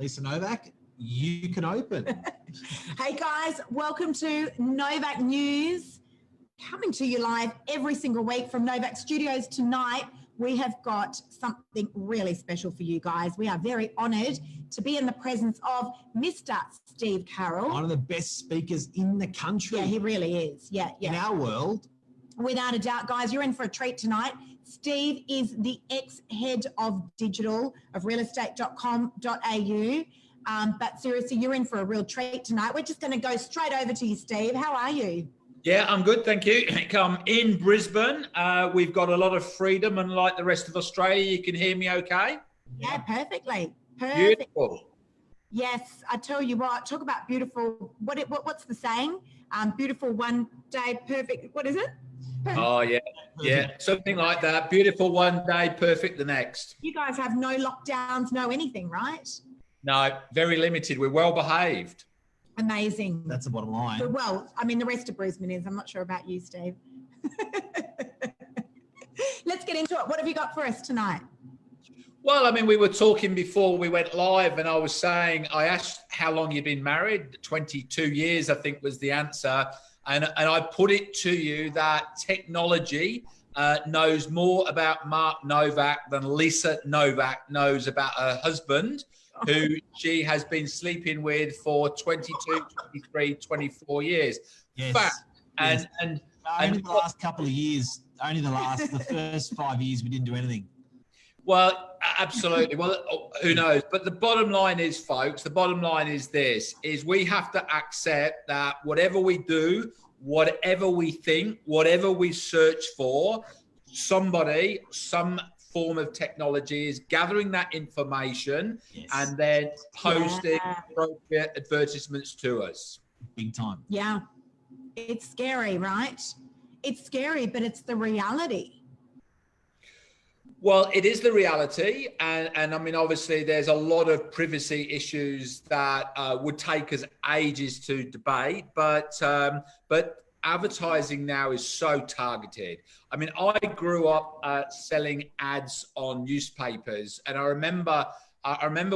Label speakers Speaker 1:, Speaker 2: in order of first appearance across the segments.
Speaker 1: Lisa Novak, you can open.
Speaker 2: Hey guys, welcome to Novak News. Coming to you live every single week from Novak Studios. Tonight, we have got something really special for you guys. We are very honoured to be in the presence of Mr. Steve Carroll.
Speaker 1: One of the best speakers in the country.
Speaker 2: Yeah, he really is. Yeah.
Speaker 1: In our world.
Speaker 2: Without a doubt, guys, you're in for a treat tonight. Steve is the ex-head of digital of realestate.com.au. But seriously, you're in for a real treat tonight. We're just going to go straight over to you, Steve. How are you?
Speaker 3: Yeah, I'm good, thank you. I'm in Brisbane. We've got a lot of freedom, and like the rest of Australia, you can hear me okay?
Speaker 2: Yeah, perfectly. Perfect.
Speaker 3: Beautiful.
Speaker 2: Yes, I tell you what, talk about beautiful. What's the saying? Beautiful one day, perfect. What is it? Perfect.
Speaker 3: Oh, yeah, something like that. Beautiful one day, perfect the next.
Speaker 2: You guys have no lockdowns, no anything, right?
Speaker 3: No, very limited. We're well behaved.
Speaker 2: Amazing.
Speaker 1: That's the bottom line.
Speaker 2: Well, I mean, the rest of Brisbane is. I'm not sure about you, Steve. Let's get into it. What have you got for us tonight?
Speaker 3: Well, I mean, we were talking before we went live, and I was saying, I asked how long you've been married. 22 years, I think, was the answer. And I put it to you that technology knows more about Mark Novak than Lisa Novak knows about her husband, who she has been sleeping with for 22, 23, 24 years.
Speaker 1: Yes.
Speaker 3: Fact.
Speaker 1: Yes.
Speaker 3: And
Speaker 1: only the last couple of years, the first 5 years, we didn't do anything.
Speaker 3: Well, absolutely. Well, who knows? But the bottom line is, folks, the bottom line is this, is we have to accept that whatever we do, whatever we think, whatever we search for, somebody, some form of technology is gathering that information and then posting appropriate advertisements to us.
Speaker 1: Big time.
Speaker 2: Yeah. It's scary, right? It's scary, but it's the reality.
Speaker 3: Well, it is the reality. And I mean, obviously, there's a lot of privacy issues that would take us ages to debate. But advertising now is so targeted. I mean, I grew up selling ads on newspapers. And I remember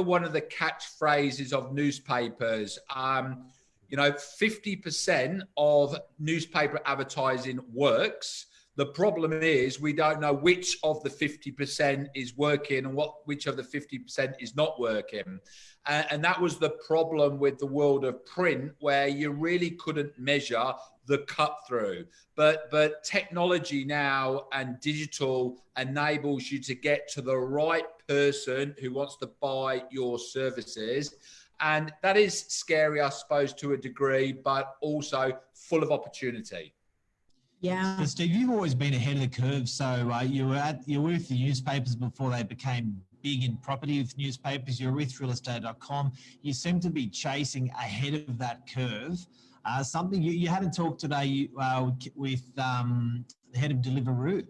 Speaker 3: one of the catchphrases of newspapers, 50% of newspaper advertising works. The problem is we don't know which of the 50% is working and which of the 50% is not working. And that was the problem with the world of print, where you really couldn't measure the cut through. But technology now and digital enables you to get to the right person who wants to buy your services. And that is scary, I suppose, to a degree, but also full of opportunity.
Speaker 2: Yeah.
Speaker 1: So Steve, you've always been ahead of the curve. So you were with the newspapers before they became big in property with newspapers. You're with realestate.com. You seem to be chasing ahead of that curve. Something you had a talk today with the head of Deliveroo.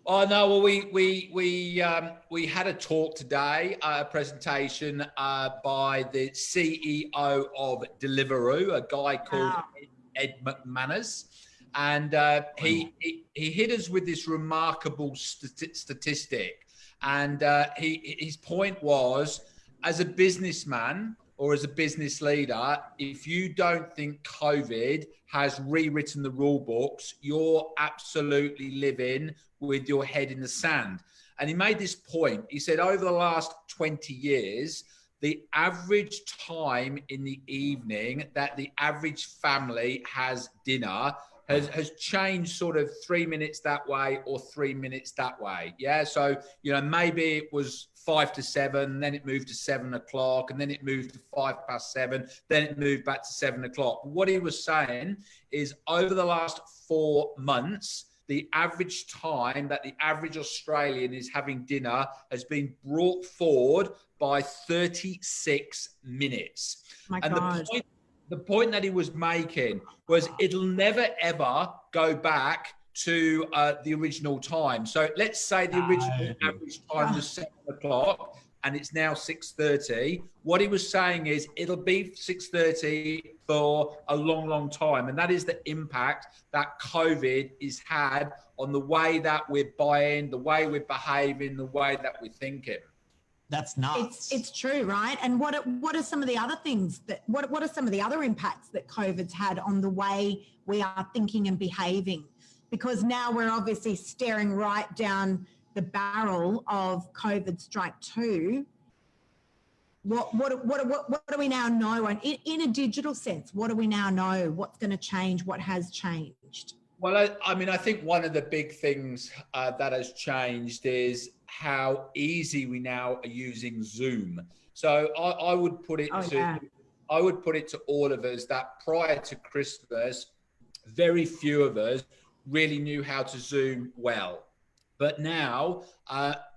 Speaker 3: Oh no! Well, we had a talk today, a presentation by the CEO of Deliveroo, a guy called Ed McManus. And he hit us with this remarkable statistic. And his point was, as a businessman or as a business leader, if you don't think COVID has rewritten the rule books, you're absolutely living with your head in the sand. And he made this point. He said, over the last 20 years, the average time in the evening that the average family has dinner has changed sort of 3 minutes that way or 3 minutes that way. Yeah. So, maybe it was 5 to 7, then it moved to 7 o'clock, and then it moved to 7:05, then it moved back to 7 o'clock. What he was saying is, over the last 4 months, the average time that the average Australian is having dinner has been brought forward by 36 minutes.
Speaker 2: My
Speaker 3: and
Speaker 2: God.
Speaker 3: The point that he was making was it'll never, ever go back to the original time. So let's say the original average time was 7 o'clock and it's now 6:30. What he was saying is it'll be 6:30 for a long, long time. And that is the impact that COVID has had on the way that we're buying, the way we're behaving, the way that we're thinking.
Speaker 1: That's nuts.
Speaker 2: It's true, right? And what are some of the other things what are some of the other impacts that COVID's had on the way we are thinking and behaving? Because now we're obviously staring right down the barrel of COVID strike 2. What do we now know? And in a digital sense, what do we now know? What's going to change? What has changed?
Speaker 3: Well, I mean, I think one of the big things that has changed is how easy we now are using Zoom. So I would put it I would put it to all of us that prior to Christmas, very few of us really knew how to Zoom well. But now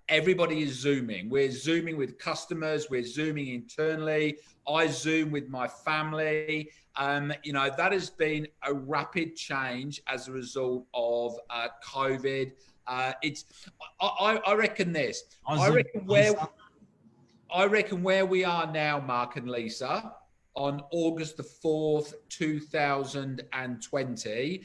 Speaker 3: everybody is Zooming. We're Zooming with customers. We're Zooming internally. I Zoom with my family. That has been a rapid change as a result of COVID. I reckon this. I reckon where we are now, Mark and Lisa, on August the 4th, 2020,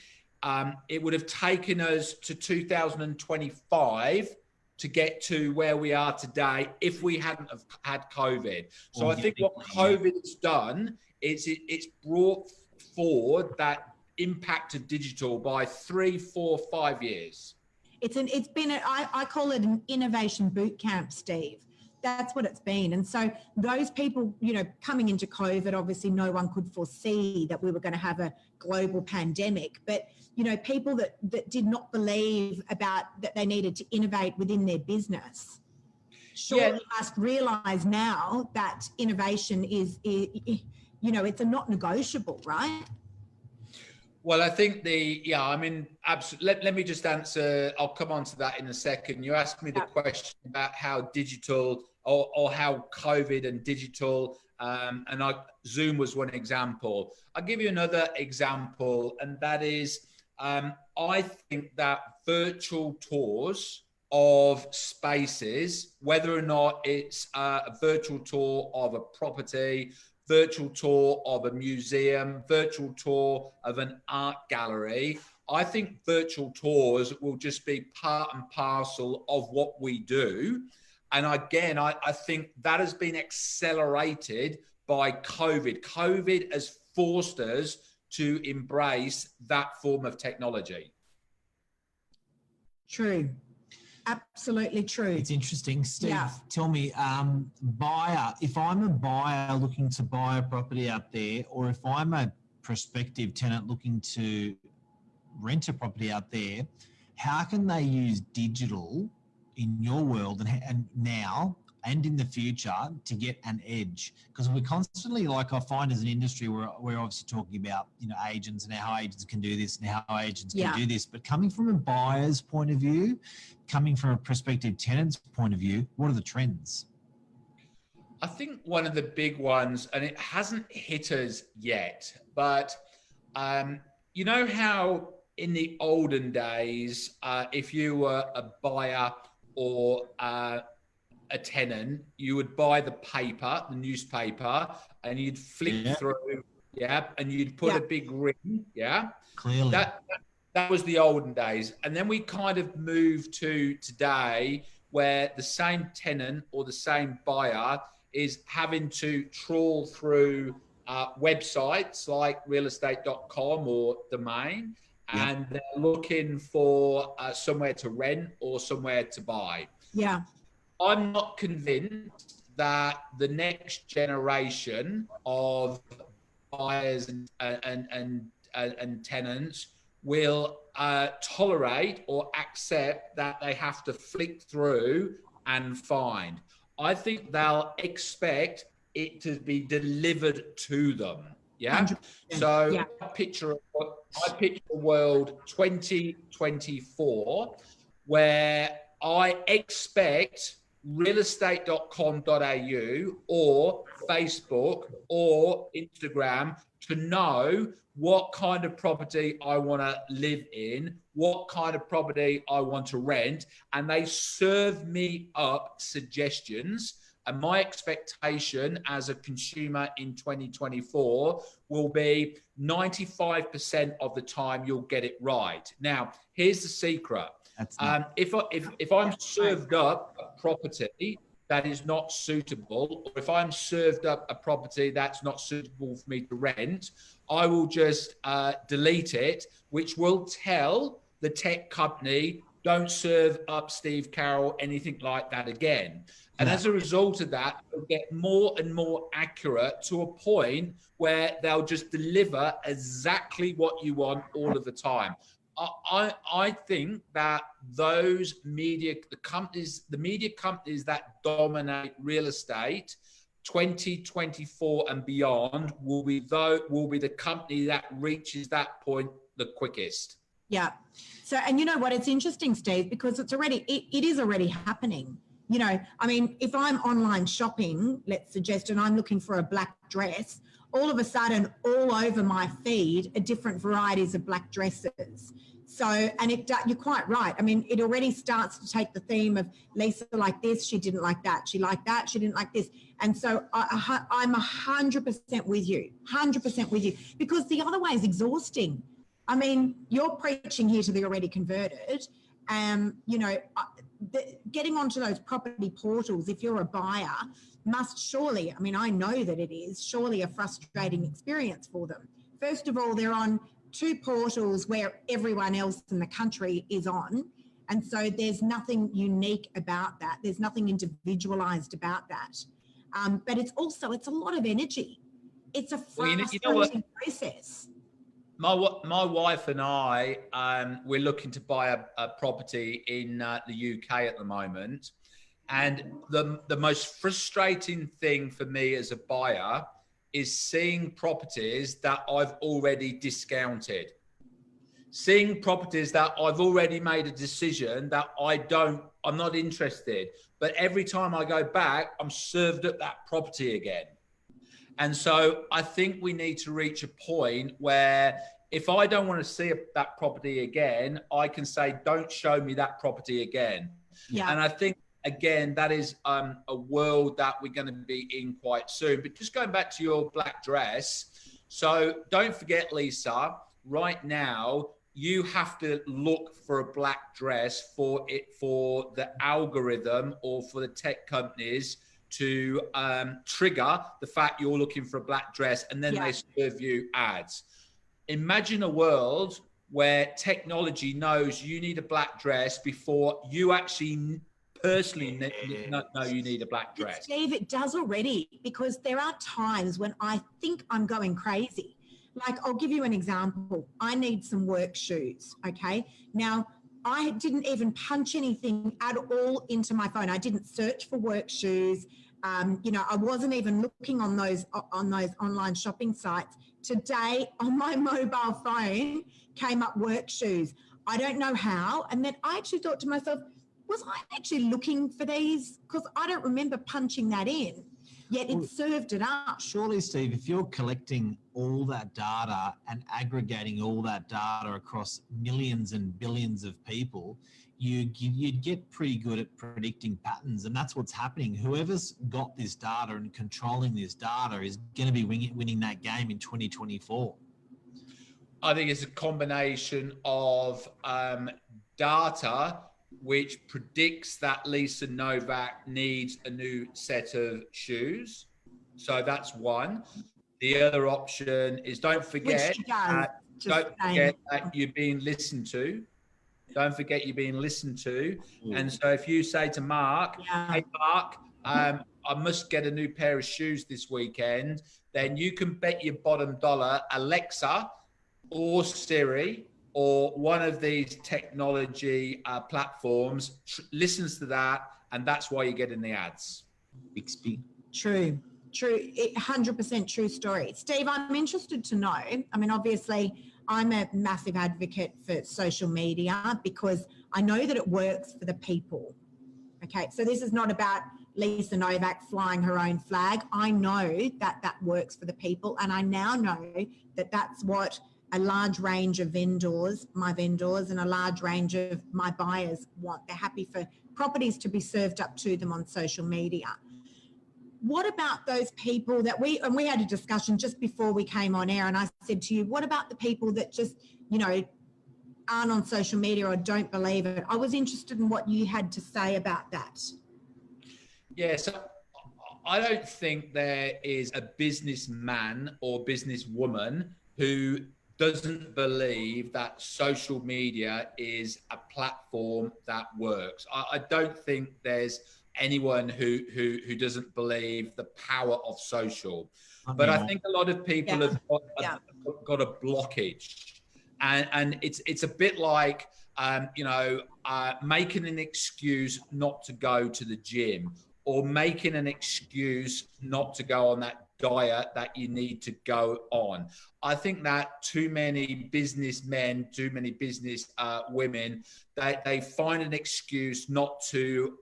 Speaker 3: it would have taken us to 2025 to get to where we are today if we hadn't have had COVID. So I think what COVID has done is it's brought forward that impact of digital by 3, 4, 5 years.
Speaker 2: I call it an innovation boot camp, Steve. That's what it's been. And so those people, coming into COVID, obviously no one could foresee that we were going to have a global pandemic. But, people that did not believe about that they needed to innovate within their business surely must realise now that innovation is, it's a not negotiable, right?
Speaker 3: Well, I think absolutely. Let me just answer. I'll come on to that in a second. You asked me the question about how digital or how COVID and digital, Zoom was one example. I'll give you another example, and that is, I think that virtual tours of spaces, whether or not it's a virtual tour of a property, virtual tour of a museum, virtual tour of an art gallery. I think virtual tours will just be part and parcel of what we do. And again, I think that has been accelerated by COVID. COVID has forced us to embrace that form of technology.
Speaker 2: True. Absolutely true.
Speaker 1: It's interesting. Steve, tell me, buyer, if I'm a buyer looking to buy a property out there, or if I'm a prospective tenant looking to rent a property out there, how can they use digital in your world and now and in the future to get an edge? Because we're constantly, like I find as an industry, we're obviously talking about, agents and how agents can do this and how agents can do this. But coming from a buyer's point of view, coming from a prospective tenant's point of view, what are the trends?
Speaker 3: I think one of the big ones, and it hasn't hit us yet, but you know how in the olden days, if you were a buyer or a tenant, you would buy the paper, the newspaper, and you'd flick through, and you'd put a big ring,
Speaker 1: Clearly.
Speaker 3: That was the olden days. And then we kind of moved to today where the same tenant or the same buyer is having to trawl through websites like realestate.com or Domain, and they're looking for somewhere to rent or somewhere to buy.
Speaker 2: Yeah.
Speaker 3: I'm not convinced that the next generation of buyers and tenants will tolerate or accept that they have to flick through and find. I think they'll expect it to be delivered to them. Yeah. 100%. So I picture a world 2024 where I expect realestate.com.au or Facebook or Instagram to know what kind of property I want to live in, what kind of property I want to rent, and they serve me up suggestions. And my expectation as a consumer in 2024 will be 95% of the time you'll get it right. Now, here's the secret. If I'm served up a property that is not suitable, or if I'm served up a property that's not suitable for me to rent, I will just delete it, which will tell the tech company, don't serve up Steve Carroll, anything like that again. And as a result of that, it'll get more and more accurate to a point where they'll just deliver exactly what you want all of the time. I think that those media companies that dominate real estate 2024 and beyond will be the company that reaches that point the quickest.
Speaker 2: Yeah. So, and you know what, it's interesting, Steve, because it is already happening. You know, I mean, if I'm online shopping, let's suggest, and I'm looking for a black dress, all of a sudden, all over my feed are different varieties of black dresses. So, and you're quite right. I mean, it already starts to take the theme of Lisa like this, she didn't like that, she liked that, she didn't like this. And so I'm 100% with you, 100% with you, because the other way is exhausting. I mean, you're preaching here to the already converted. You know, getting onto those property portals, if you're a buyer, must surely, I mean, I know that it is surely a frustrating experience for them. First of all, they're on 2 portals where everyone else in the country is on. And so there's nothing unique about that. There's nothing individualized about that. But it's a lot of energy. It's a frustrating process.
Speaker 3: My wife and I, we're looking to buy a property in the UK at the moment. And the most frustrating thing for me as a buyer is seeing properties that I've already discounted. Seeing properties that I've already made a decision that I'm not interested. But every time I go back, I'm served up that property again. And so I think we need to reach a point where if I don't want to see that property again, I can say, don't show me that property again. Yeah. And I think, again, that is a world that we're going to be in quite soon. But just going back to your black dress. So don't forget, Lisa, right now, you have to look for a black dress for the algorithm or for the tech companies to trigger the fact you're looking for a black dress, and then they serve you ads. Imagine a world where technology knows you need a black dress before you actually personally know you need a black dress.
Speaker 2: Steve, it does already, because there are times when I think I'm going crazy. Like, I'll give you an example. I need some work shoes, okay? Now, I didn't even punch anything at all into my phone. I didn't search for work shoes. You know, I wasn't even looking on those online shopping sites. Today, on my mobile phone, came up work shoes. I don't know how. And then I actually thought to myself, was I actually looking for these? Because I don't remember punching that in. Yet it served it up.
Speaker 1: Surely, Steve, if you're collecting all that data and aggregating all that data across millions and billions of people, you'd get pretty good at predicting patterns. And that's what's happening. Whoever's got this data and controlling this data is going to be winning that game in 2024.
Speaker 3: I think it's a combination of data which predicts that Lisa Novak needs a new set of shoes. So that's one. The other option is don't forget that you're being listened to. Don't forget you're being listened to. And so if you say to Mark, hey, Mark, I must get a new pair of shoes this weekend, then you can bet your bottom dollar Alexa or Siri or one of these technology platforms listens to that, and that's why you're getting the ads.
Speaker 1: Bixby.
Speaker 2: True. 100% true story. Steve, I'm interested to know, I mean, obviously, I'm a massive advocate for social media because I know that it works for the people. Okay, so this is not about Lisa Novak flying her own flag. I know that works for the people, and I now know that that's what a large range of my vendors and a large range of my buyers want. They're happy for properties to be served up to them on social media. What about those people that we had a discussion just before we came on air, and I said to you, what about the people that just, you know, aren't on social media or don't believe it? I was interested in what you had to say about that.
Speaker 3: Yeah, so I don't think there is a businessman or businesswoman who doesn't believe that social media is a platform that works. I don't think there's anyone who doesn't believe the power of social. But I think a lot of people
Speaker 2: Yeah.
Speaker 3: have got a blockage, and it's a bit like making an excuse not to go to the gym, or making an excuse not to go on that diet that you need to go on. I think that too many businessmen, too many business women, they find an excuse not to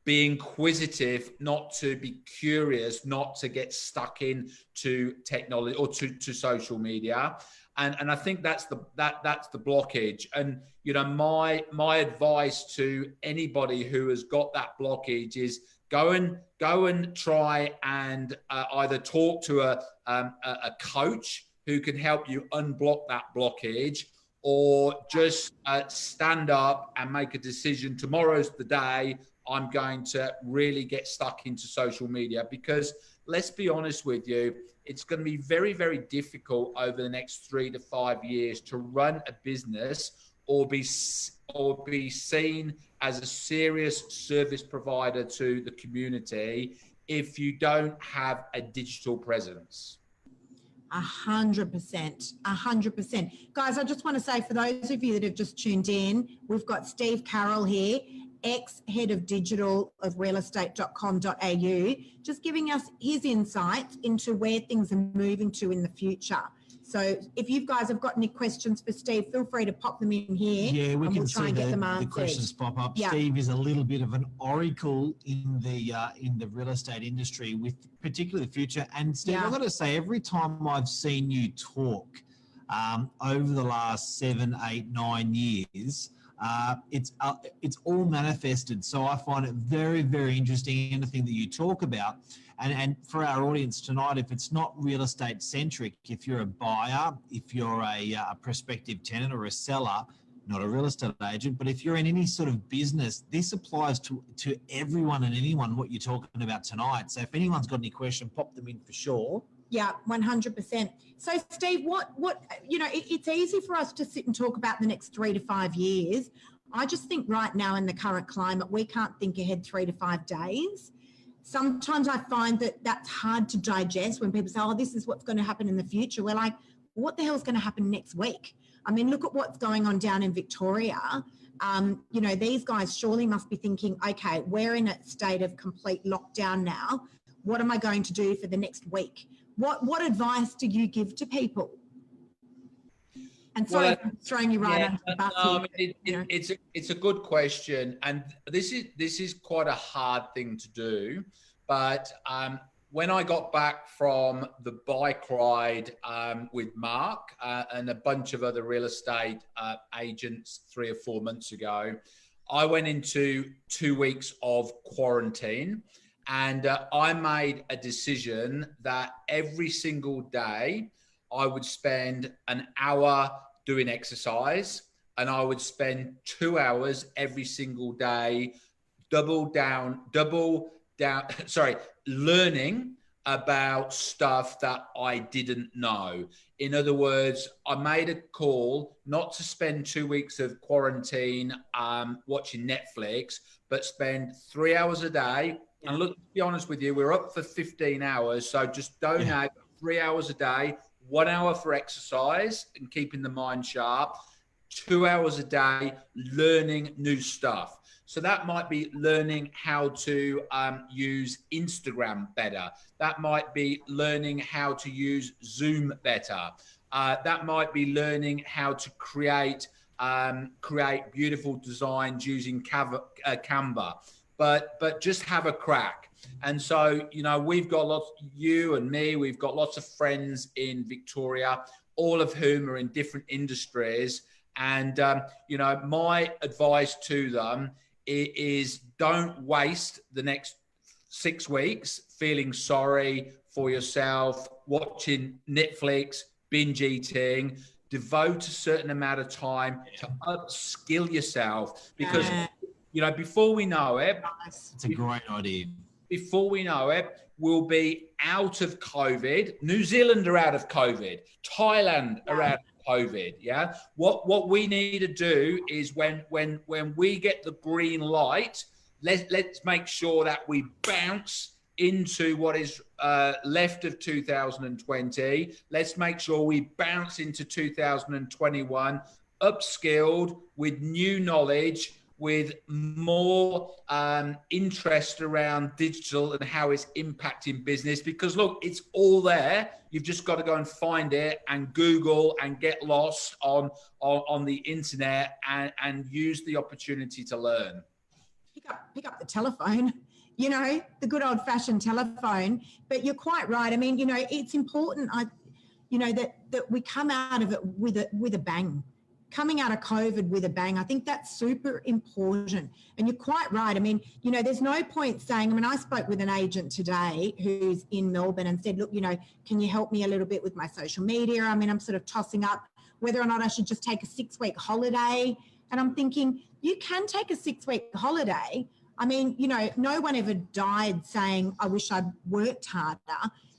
Speaker 3: be inquisitive, not to be curious, not to get stuck into technology or to social media. And I think that's the blockage. And my advice to anybody who has got that blockage is go and try and either talk to a coach who can help you unblock that blockage, or just stand up and make a decision. Tomorrow's the day I'm going to really get stuck into social media, because let's be honest with you, it's going to be very, very difficult over the next 3 to 5 years to run a business or be seen as a serious service provider to the community if you don't have a digital presence.
Speaker 2: 100%, 100%. Guys, I just want to say, for those of you that have just tuned in, we've got Steve Carroll here, ex-head of digital of realestate.com.au, just giving us his insights into where things are moving to in the future. So if you guys have got any questions for Steve, feel free to pop them in here.
Speaker 1: Yeah, we can
Speaker 2: we'll
Speaker 1: see the questions pop up.
Speaker 2: Yeah.
Speaker 1: Steve is a little bit of an oracle in the real estate industry, with particularly the future. And Steve, I've got to say, every time I've seen you talk over the last 7, 8, 9 years, it's all manifested. So I find it very, very interesting, anything that you talk about. And for our audience tonight, if it's not real estate centric, if you're a buyer, if you're a prospective tenant or a seller, not a real estate agent, but if you're in any sort of business, this applies to everyone and anyone, what you're talking about tonight. So if anyone's got any question, pop them in for sure.
Speaker 2: Yeah, 100%. So Steve, what it's easy for us to sit and talk about the next 3 to 5 years. I just think right now in the current climate, we can't think ahead 3 to 5 days. Sometimes I find that that's hard to digest when people say, oh, this is what's going to happen in the future. We're like, what the hell is going to happen next week? I mean, look at what's going on down in Victoria. These guys surely must be thinking, okay, we're in a state of complete lockdown now. What am I going to do for the next week? What advice do you give to people? And sorry, I'm throwing you right under the bus here.
Speaker 3: It's a good question, and this is quite a hard thing to do. But when I got back from the bike ride with Mark and a bunch of other real estate agents 3 or 4 months ago, I went into 2 weeks of quarantine, and I made a decision that every single day I would spend an hour doing exercise, and I would spend 2 hours every single day learning about stuff that I didn't know. In other words, I made a call not to spend 2 weeks of quarantine watching Netflix, but spend 3 hours a day. Yeah. And look, to be honest with you, we're up for 15 hours. So just donate 3 hours a day, 1 hour for exercise and keeping the mind sharp, 2 hours a day learning new stuff. So that might be learning how to use Instagram better. That might be learning how to use Zoom better. That might be learning how to create beautiful designs using Canva. But just have a crack. And so, we've got we've got lots of friends in Victoria, all of whom are in different industries. And, my advice to them is don't waste the next 6 weeks feeling sorry for yourself, watching Netflix, binge eating. Devote a certain amount of time to upskill yourself, because You know, before we know it,
Speaker 1: it's a great idea.
Speaker 3: Before we know it, we'll be out of COVID. New Zealand are out of COVID. Thailand are out of COVID. Yeah. What we need to do is when we get the green light, let's make sure that we bounce into what is left of 2020. Let's make sure we bounce into 2021 upskilled with new knowledge, with more interest around digital and how it's impacting business. Because look, it's all there. You've just got to go and find it and Google and get lost on the internet and use the opportunity to learn.
Speaker 2: Pick up the telephone, you know, the good old fashioned telephone. But you're quite right. I mean, you know, it's important, that we come out of it with a bang. Coming out of COVID with a bang, I think that's super important. And you're quite right. I mean, you know, there's no point saying, I mean, I spoke with an agent today who's in Melbourne and said, look, you know, can you help me a little bit with my social media? I mean, I'm sort of tossing up whether or not I should just take a 6-week holiday. And I'm thinking, you can take a 6-week holiday. I mean, you know, no one ever died saying, I wish I'd worked harder.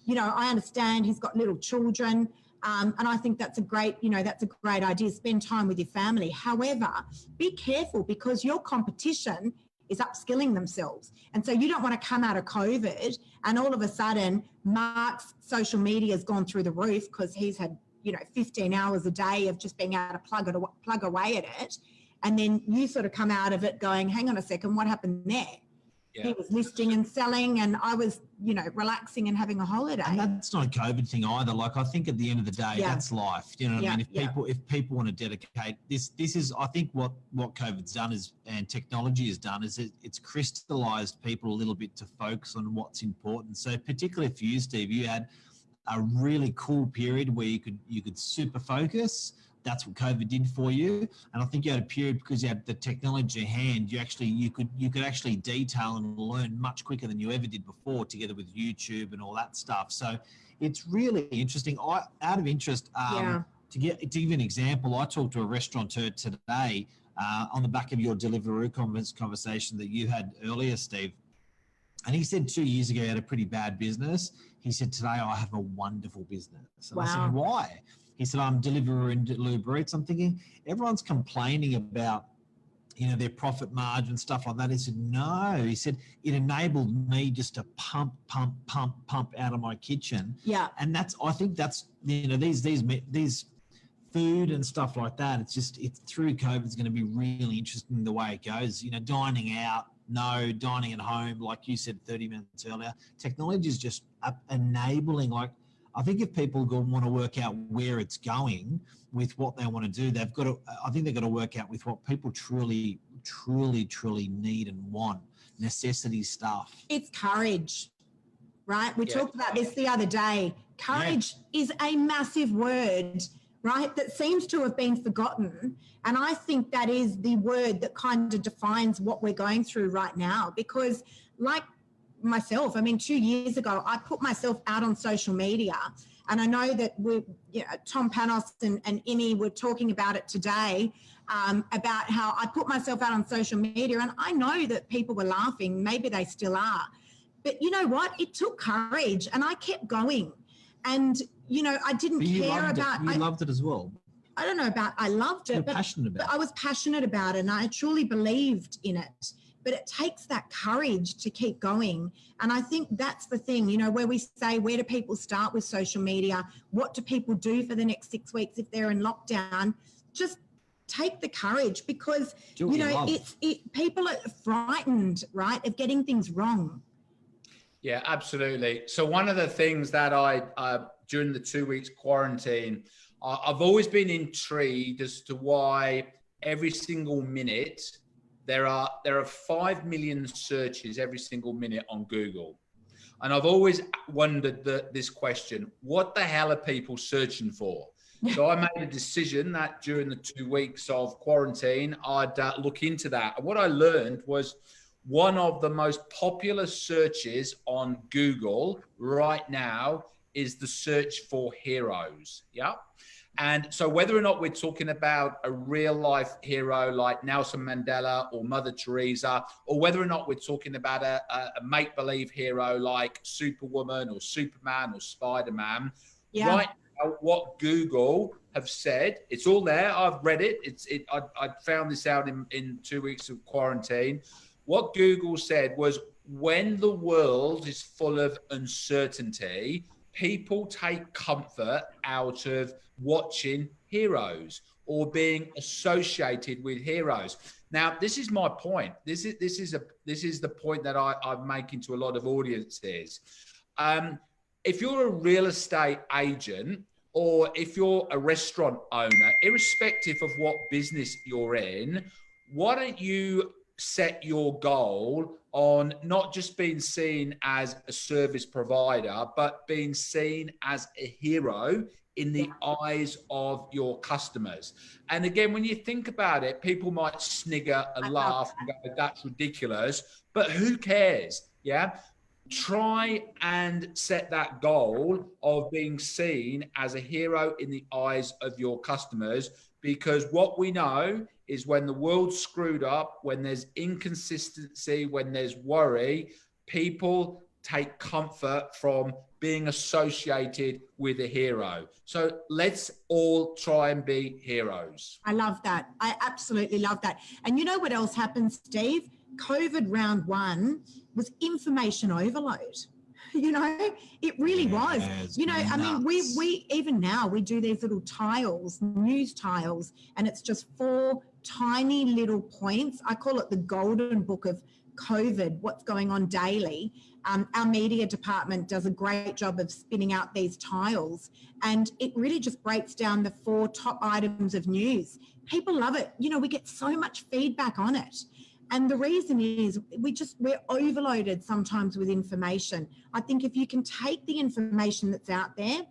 Speaker 2: You know, I understand he's got little children. And I think that's a great idea. Spend time with your family. However, be careful because your competition is upskilling themselves. And so you don't want to come out of COVID and all of a sudden Mark's social media has gone through the roof because he's had, 15 hours a day of just being able to plug away at it. And then you sort of come out of it going, hang on a second, what happened there? Yeah. He was listing and selling and I was, relaxing and having a holiday.
Speaker 1: And that's not a COVID thing either. Like, I think at the end of the day, that's life. You know what I mean? If people want to dedicate this is, I think what COVID's done is, and technology has done is it's crystallized people a little bit to focus on what's important. So particularly for you, Steve, you had a really cool period where you could super focus. That's what COVID did for you. And I think you had a period because you had the technology in hand, you could actually detail and learn much quicker than you ever did before, together with YouTube and all that stuff. So it's really interesting. Out of interest, to give you an example, I talked to a restaurateur today on the back of your Deliveroo conversation that you had earlier, Steve. And he said 2 years ago he had a pretty bad business. He said, today I have a wonderful business. And I said, why? He said, I'm Deliveroo and Uber Eats. I'm thinking, everyone's complaining about, their profit margin, stuff like that. He said, no. He said, it enabled me just to pump out of my kitchen.
Speaker 2: Yeah.
Speaker 1: And I think that's, these food and stuff like that. It's through COVID, it's going to be really interesting the way it goes. Dining out, dining at home, like you said 30 minutes earlier. Technology is just enabling, I think if people want to work out where it's going with what they want to do, they've got to work out with what people truly need and want, necessity stuff.
Speaker 2: It's courage, right? We talked about this the other day. Courage is a massive word, right, that seems to have been forgotten. And I think that is the word that kind of defines what we're going through right now, because like myself, 2 years ago, I put myself out on social media, and I know that Tom Panos and Imi were talking about it today, about how I put myself out on social media, and I know that people were laughing, maybe they still are, but you know what? It took courage, and I kept going, and I didn't care about.
Speaker 1: You loved it as well.
Speaker 2: I don't know about I loved it,
Speaker 1: but
Speaker 2: I was passionate about it, and I truly believed in it. But it takes that courage to keep going. And I think that's the thing, where we say, where do people start with social media? What do people do for the next 6 weeks if they're in lockdown? Just take the courage, because, people are frightened, right, of getting things wrong.
Speaker 3: Yeah, absolutely. So one of the things that I, during the 2 weeks quarantine, I've always been intrigued as to why every single minute there are 5 million searches every single minute on Google. And I've always wondered this question: what the hell are people searching for? So I made a decision that during the 2 weeks of quarantine, I'd look into that. And what I learned was one of the most popular searches on Google right now is the search for heroes. Yeah. And so whether or not we're talking about a real life hero like Nelson Mandela or Mother Teresa, or whether or not we're talking about a make-believe hero like Superwoman or Superman or Spider-Man, right now, what Google have said, it's all there. I've read it. I found this out in 2 weeks of quarantine. What Google said was, when the world is full of uncertainty, people take comfort out of watching heroes or being associated with heroes. Now, this is my point. This is the point that I'm making to a lot of audiences. If you're a real estate agent, or if you're a restaurant owner, irrespective of what business you're in, why don't you set your goal on not just being seen as a service provider, but being seen as a hero in the eyes of your customers? And again, when you think about it, people might snigger and laugh and go, that's ridiculous, but who cares? Yeah. Try and set that goal of being seen as a hero in the eyes of your customers, because what we know is when the world's screwed up, when there's inconsistency, when there's worry, people take comfort from being associated with a hero. So let's all try and be heroes.
Speaker 2: I love that. I absolutely love that. And you know what else happened, Steve? COVID round one was information overload. You know, it really was. You know, I mean, we even now we do these little tiles, news tiles, and it's just 4 tiny little points. I call it the golden book of COVID, what's going on daily. Our media department does a great job of spinning out these tiles, and it really just breaks down the 4 top items of news. People love it. You know, we get so much feedback on it. And the reason is we're overloaded sometimes with information. I think if you can take the information that's out there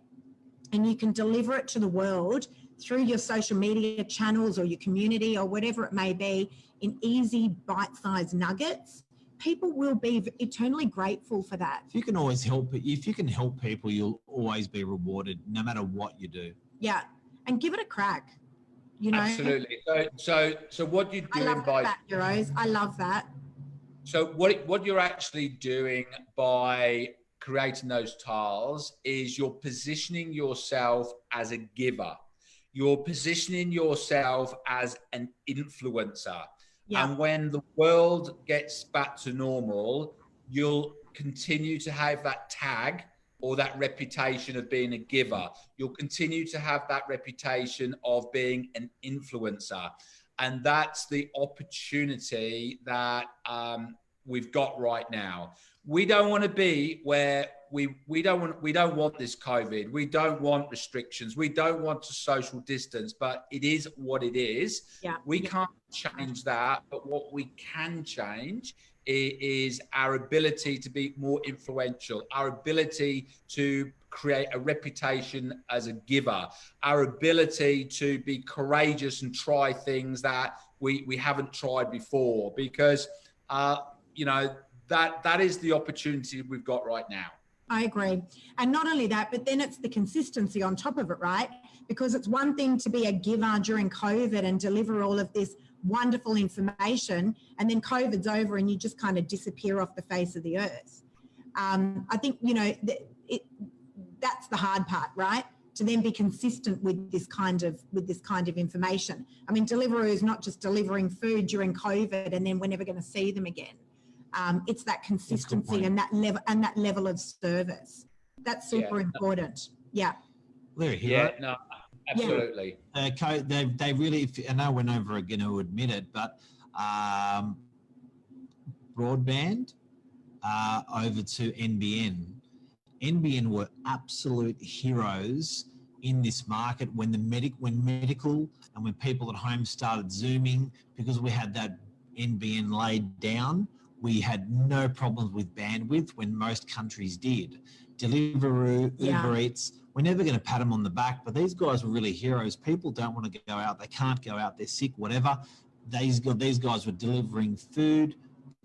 Speaker 2: and you can deliver it to the world through your social media channels or your community or whatever it may be in easy bite-sized nuggets, people will be eternally grateful for that.
Speaker 1: If you can help people, you'll always be rewarded no matter what you do.
Speaker 2: Yeah. And give it a crack. You know?
Speaker 3: Absolutely. So what you're doing
Speaker 2: I love that.
Speaker 3: So what you're actually doing by creating those tiles is you're positioning yourself as a giver. You're positioning yourself as an influencer. Yeah. And when the world gets back to normal, you'll continue to have that tag or that reputation of being a giver. You'll continue to have that reputation of being an influencer. And that's the opportunity that we've got right now. We don't want to be where we don't want this COVID. We don't want restrictions. We don't want to social distance, but it is what it is. Yeah. We can't change that, but what we can change is our ability to be more influential, our ability to create a reputation as a giver, our ability to be courageous and try things that we haven't tried before, because you know, that is the opportunity we've got right now.
Speaker 2: I agree. And not only that, but then it's the consistency on top of it, right? Because it's one thing to be a giver during COVID and deliver all of this wonderful information, and then COVID's over and you just kind of disappear off the face of the earth. I think, you know, that's the hard part, right? To then be consistent with this kind of information. I mean, Deliveroo is not just delivering food during COVID and then we're never going to see them again. It's that consistency and that level of service. That's super important. Yeah.
Speaker 1: They're a hero.
Speaker 3: Yeah, no, absolutely.
Speaker 1: They really, I know we're never going to admit it, but broadband over to NBN. NBN were absolute heroes in this market when medical and when people at home started Zooming, because we had that NBN laid down. We had no problems with bandwidth when most countries did. Deliveroo, Uber Eats, we're never going to pat them on the back, but these guys were really heroes. People don't want to go out. They can't go out. They're sick, whatever. These guys were delivering food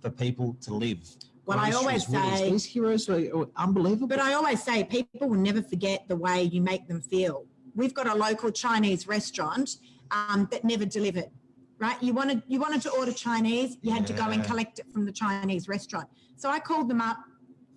Speaker 1: for people to live.
Speaker 2: Well, I always say
Speaker 1: these heroes are unbelievable.
Speaker 2: But I always say people will never forget the way you make them feel. we've got a local Chinese restaurant that never delivered, right? You wanted to order Chinese, you had to go and collect it from the Chinese restaurant. So I called them up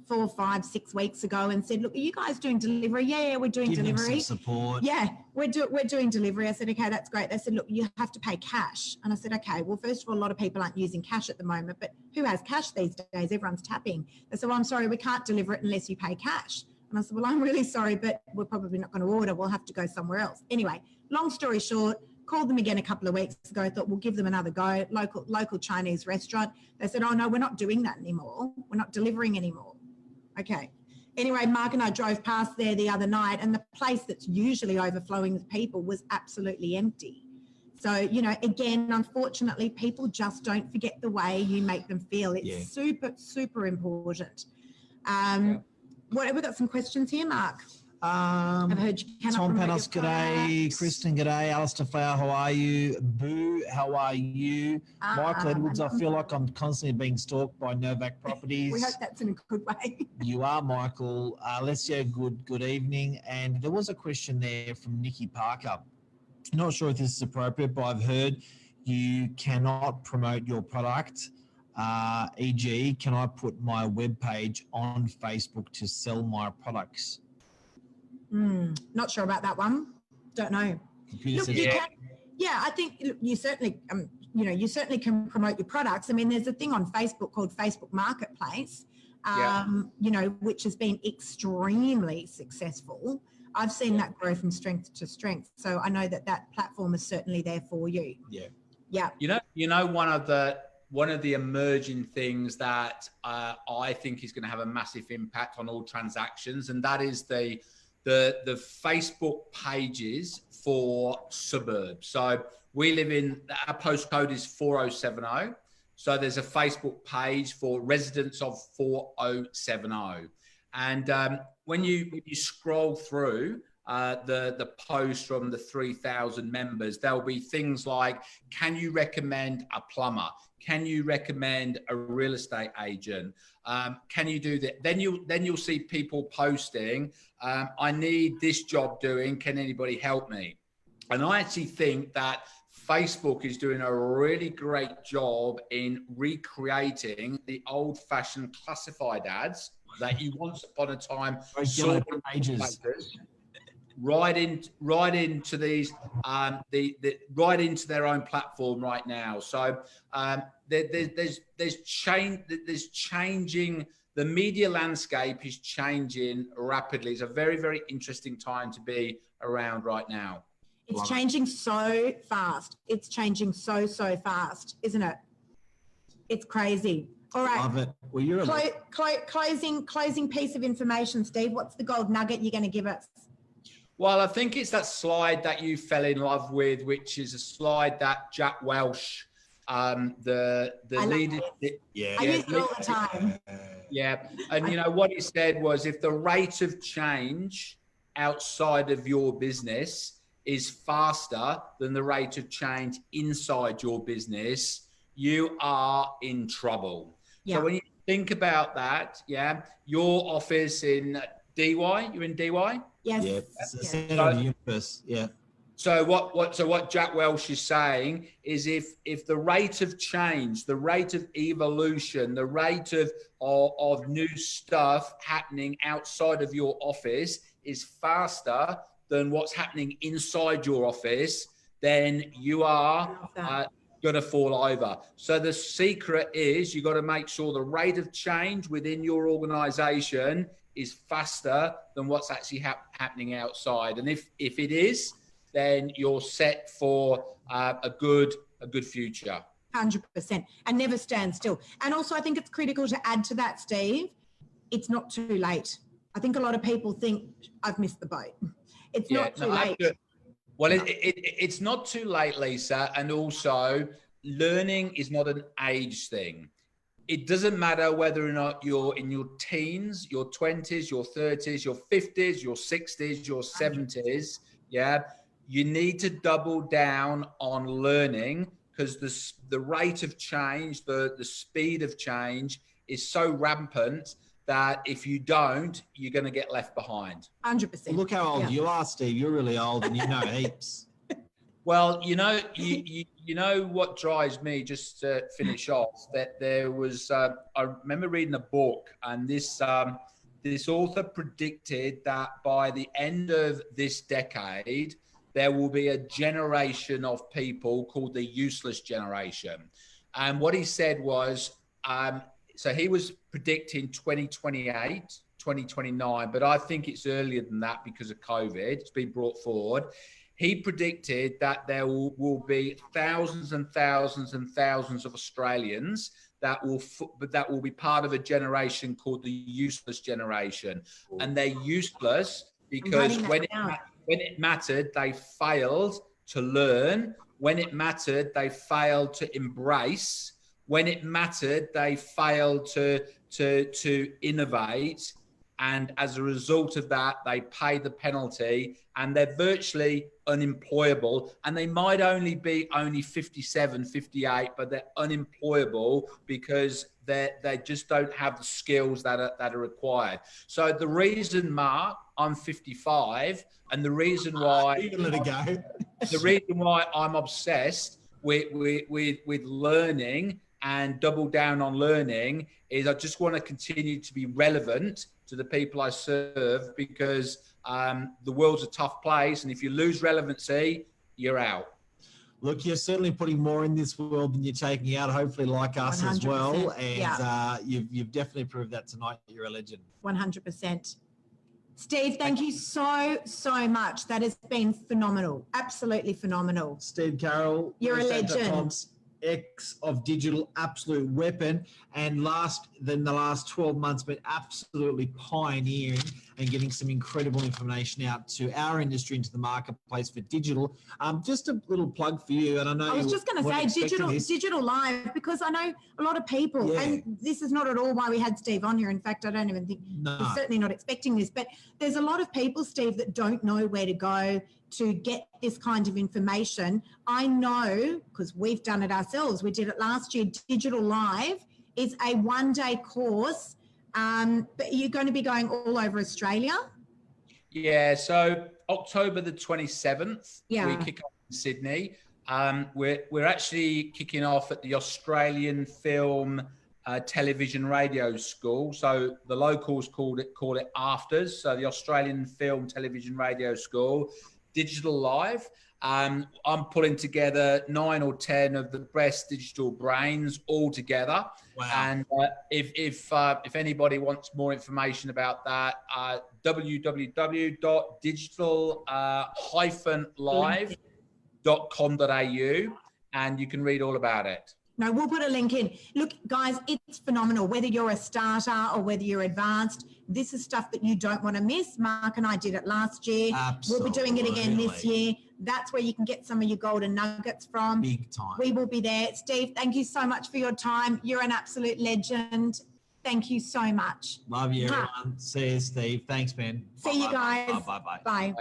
Speaker 2: 4, 5, 6 weeks ago and said, look, are you guys doing delivery? Yeah, we're doing delivery.
Speaker 1: Give them some support.
Speaker 2: Yeah, we're doing delivery. I said, okay, that's great. They said, look, you have to pay cash. And I said, okay, well, first of all, a lot of people aren't using cash at the moment, but who has cash these days? Everyone's tapping. They said, well, I'm sorry, we can't deliver it unless you pay cash. And I said, well, I'm really sorry, but we're probably not going to order. We'll have to go somewhere else. Anyway, long story short, called them again a couple of weeks ago. I thought, we'll give them another go. Local Chinese restaurant. They said, oh, no, we're not doing that anymore. We're not delivering anymore. Okay. Anyway, Mark and I drove past there the other night, and the place that's usually overflowing with people was absolutely empty. So, you know, again, unfortunately, people just don't forget the way you make them feel. It's super, super important. We've got some questions here, Mark. I've heard you cannot
Speaker 1: Tom
Speaker 2: promote
Speaker 1: Panos,
Speaker 2: your
Speaker 1: g'day.
Speaker 2: products.
Speaker 1: Kristen, g'day. Alistair Flower, how are you? Boo, how are you? Michael Edwards, I feel like I'm constantly being stalked by Novak Properties.
Speaker 2: We hope that's in a good way.
Speaker 1: You are, Michael. Alessio, good evening. And there was a question there from Nikki Parker. Not sure if this is appropriate, but I've heard you cannot promote your product. E.g., can I put my webpage on Facebook to sell my products?
Speaker 2: Not sure about that one. Don't know. Look, you can, I think you certainly, you certainly can promote your products. I mean, there's a thing on Facebook called Facebook Marketplace, you know, which has been extremely successful. I've seen that grow from strength to strength. So I know that platform is certainly there for you. Yeah.
Speaker 3: You know, one of the emerging things that I think is going to have a massive impact on all transactions, and that is the Facebook pages for suburbs. So we live in, our postcode is 4070. So there's a Facebook page for residents of 4070. And when you scroll through the post from the 3,000 members, there'll be things like, can you recommend a plumber? Can you recommend a real estate agent? Can you do that? Then you'll see people posting, I need this job doing. Can anybody help me? And I actually think that Facebook is doing a really great job in recreating the old-fashioned classified ads that you once upon a time saw pages. Right into these, right into their own platform right now. So there's changing. The media landscape is changing rapidly. It's a very, very interesting time to be around right now.
Speaker 2: It's changing so fast. It's changing so fast, isn't it? It's crazy. All right.
Speaker 1: Love it. Well, you're
Speaker 2: closing piece of information, Steve. What's the gold nugget you're going to give us?
Speaker 3: Well, I think it's that slide that you fell in love with, which is a slide that Jack Welch, the leader.
Speaker 2: I use it all the time.
Speaker 3: Yeah. And you know what he said was, if the rate of change outside of your business is faster than the rate of change inside your business, you are in trouble. Yeah. So when you think about that, your office in DY, you're in DY?
Speaker 2: Yes.
Speaker 3: So what Jack Welch is saying is, if the rate of change, the rate of evolution, the rate of new stuff happening outside of your office is faster than what's happening inside your office, then you are going to fall over. So the secret is, you got to make sure the rate of change within your organization is faster than what's actually happening outside. And if it is, then you're set for a good future.
Speaker 2: 100%. And never stand still. And also, I think it's critical to add to that, Steve, it's not too late. I think a lot of people think, I've missed the boat. It's not too late.
Speaker 3: Well, it's not too late, Lisa. And also, learning is not an age thing. It doesn't matter whether or not you're in your teens, your 20s, your 30s, your 50s, your 60s, your 70s. Yeah. You need to double down on learning, because the rate of change, the speed of change is so rampant that if you don't, you're going to get left behind.
Speaker 2: 100%.
Speaker 1: Look how old you are, Steve. You're really old and you know heaps.
Speaker 3: Well, you know what drives me, just to finish off, that there was, I remember reading a book, and this author predicted that by the end of this decade, there will be a generation of people called the useless generation. And what he said was, so he was predicting 2028, 2029, but I think it's earlier than that because of COVID. It's been brought forward. He predicted that there will be thousands and thousands and thousands of Australians that will be part of a generation called the useless generation. And they're useless because when it mattered, they failed to learn. When it mattered, they failed to embrace. When it mattered, they failed to innovate. And as a result of that, they pay the penalty, and they're virtually unemployable. And they might only be 57, 58, but they're unemployable because they just don't have the skills that are required. So the reason, Mark, I'm 55, and the reason why
Speaker 1: you can let it go.
Speaker 3: The reason why I'm obsessed with learning and double down on learning is I just want to continue to be relevant to the people I serve, because the world's a tough place, and if you lose relevancy, you're out.
Speaker 1: Look, you're certainly putting more in this world than you're taking out, hopefully like us as well. And you've definitely proved that tonight. You're a legend.
Speaker 2: 100%. Steve, thank you so much. That has been phenomenal. Absolutely phenomenal.
Speaker 1: Steve Carroll.
Speaker 2: You're a legend.
Speaker 1: X of digital, absolute weapon, and the last 12 months been absolutely pioneering and getting some incredible information out to our industry, into the marketplace for digital. Just a little plug for you, and I know
Speaker 2: I was just going to say digital live, because I know a lot of people, and this is not at all why we had Steve on here. In fact, I don't even think he's certainly not expecting this, but there's a lot of people, Steve, that don't know where to go to get this kind of information. I know, because we've done it ourselves. We did it last year. Digital Live is a one-day course, but you're going to be going all over Australia?
Speaker 3: Yeah, so October the 27th, we kick off in Sydney. We're actually kicking off at the Australian Film Television Radio School. So the locals call it AFTRS, so the Australian Film Television Radio School. Digital Live. I'm pulling together 9 or 10 of the best digital brains all together.
Speaker 1: Wow.
Speaker 3: And if anybody wants more information about that, www.digital-live.com.au, and you can read all about it.
Speaker 2: No, we'll put a link in. Look, guys, it's phenomenal. Whether you're a starter or whether you're advanced, this is stuff that you don't want to miss. Mark and I did it last year.
Speaker 1: Absolutely.
Speaker 2: We'll be doing it again this year. That's where you can get some of your golden nuggets from.
Speaker 1: Big time.
Speaker 2: We will be there. Steve, thank you so much for your time. You're an absolute legend. Thank you so much.
Speaker 1: Love you, everyone. See you, Steve. Thanks, man.
Speaker 2: See you guys.
Speaker 1: Bye.
Speaker 2: Bye.